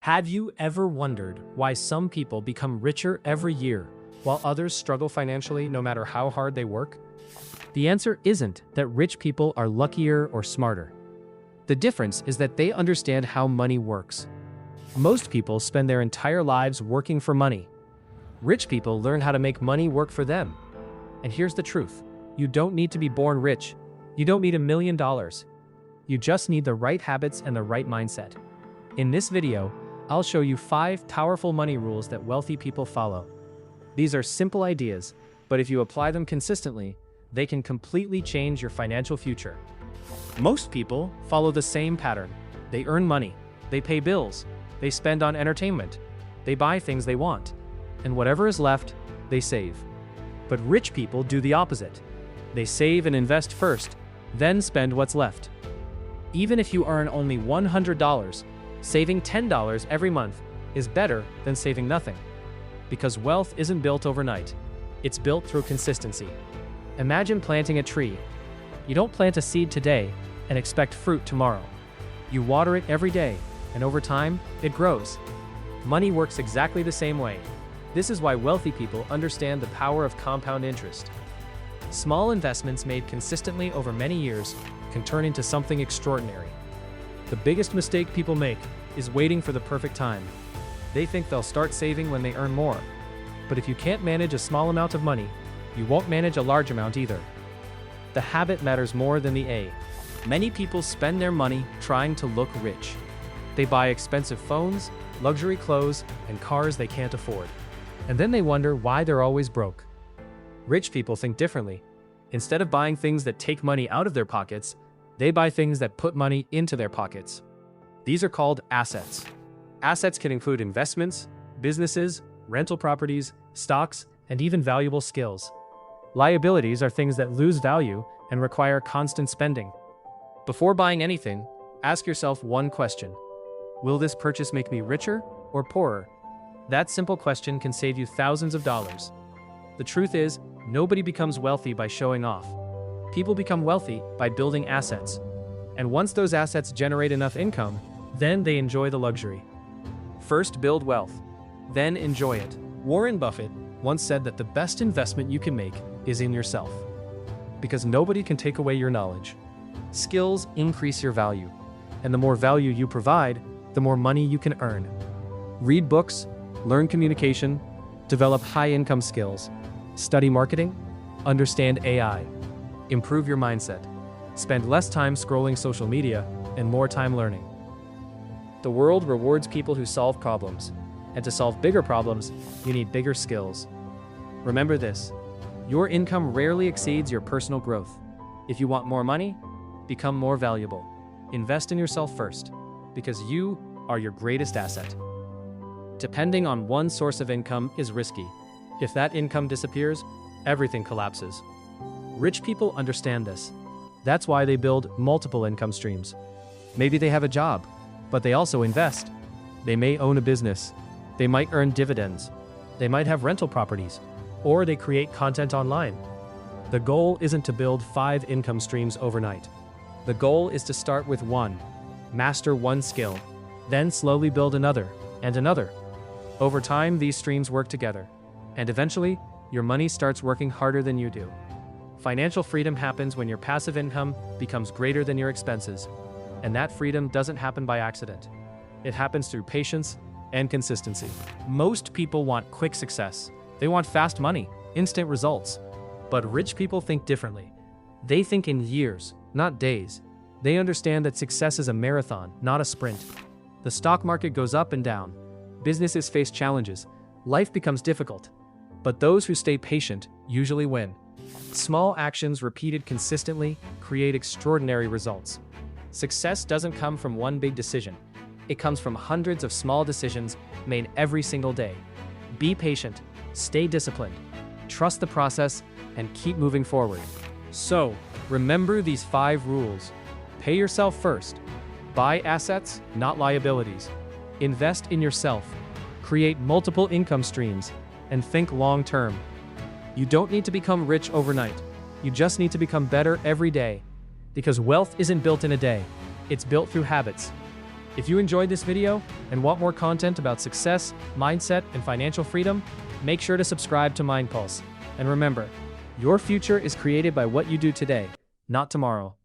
Have you ever wondered why some people become richer every year while others struggle financially no matter how hard they work? The answer isn't that rich people are luckier or smarter. The difference is that they understand how money works. Most people spend their entire lives working for money. Rich people learn how to make money work for them. And here's the truth. You don't need to be born rich. You don't need $1 million. You just need the right habits and the right mindset. In this video, I'll show you 5 powerful money rules that wealthy people follow. These are simple ideas, but if you apply them consistently, they can completely change your financial future. Most people follow the same pattern. They earn money, they pay bills, they spend on entertainment, they buy things they want, and whatever is left, they save. But rich people do the opposite. They save and invest first, then spend what's left. Even if you earn only $100, saving $10 every month is better than saving nothing. Because wealth isn't built overnight. It's built through consistency. Imagine planting a tree. You don't plant a seed today and expect fruit tomorrow. You water it every day, and over time, it grows. Money works exactly the same way. This is why wealthy people understand the power of compound interest. Small investments made consistently over many years can turn into something extraordinary. The biggest mistake people make is waiting for the perfect time. They think they'll start saving when they earn more. But if you can't manage a small amount of money, you won't manage a large amount either. The habit matters more than the A. Many people spend their money trying to look rich. They buy expensive phones, luxury clothes, and cars they can't afford. And then they wonder why they're always broke. Rich people think differently. Instead of buying things that take money out of their pockets, they buy things that put money into their pockets. These are called assets. Assets can include investments, businesses, rental properties, stocks, and even valuable skills. Liabilities are things that lose value and require constant spending. Before buying anything, ask yourself one question. Will this purchase make me richer or poorer? That simple question can save you thousands of dollars. The truth is, nobody becomes wealthy by showing off. People become wealthy by building assets. And once those assets generate enough income, then they enjoy the luxury. First build wealth, then enjoy it. Warren Buffett once said that the best investment you can make is in yourself. Because nobody can take away your knowledge. Skills increase your value. And the more value you provide, the more money you can earn. Read books, learn communication, develop high-income skills, study marketing, understand AI. Improve your mindset. Spend less time scrolling social media and more time learning. The world rewards people who solve problems. And to solve bigger problems, you need bigger skills. Remember this, your income rarely exceeds your personal growth. If you want more money, become more valuable. Invest in yourself first, because you are your greatest asset. Depending on one source of income is risky. If that income disappears, everything collapses. Rich people understand this. That's why they build multiple income streams. Maybe they have a job, but they also invest. They may own a business. They might earn dividends. They might have rental properties, or they create content online. The goal isn't to build 5 income streams overnight. The goal is to start with one, master one skill, then slowly build another and another. Over time, these streams work together, and eventually, your money starts working harder than you do. Financial freedom happens when your passive income becomes greater than your expenses, and that freedom doesn't happen by accident. It happens through patience and consistency. Most people want quick success. They want fast money, instant results. But rich people think differently. They think in years, not days. They understand that success is a marathon, not a sprint. The stock market goes up and down. Businesses face challenges. Life becomes difficult. But those who stay patient usually win. Small actions repeated consistently create extraordinary results. Success doesn't come from one big decision. It comes from hundreds of small decisions made every single day. Be patient, stay disciplined, trust the process, and keep moving forward. So, remember these 5 rules. Pay yourself first. Buy assets, not liabilities. Invest in yourself. Create multiple income streams. And think long-term. You don't need to become rich overnight. You just need to become better every day. Because wealth isn't built in a day. It's built through habits. If you enjoyed this video and want more content about success, mindset, and financial freedom, make sure to subscribe to Mind Pulse. And remember, your future is created by what you do today, not tomorrow.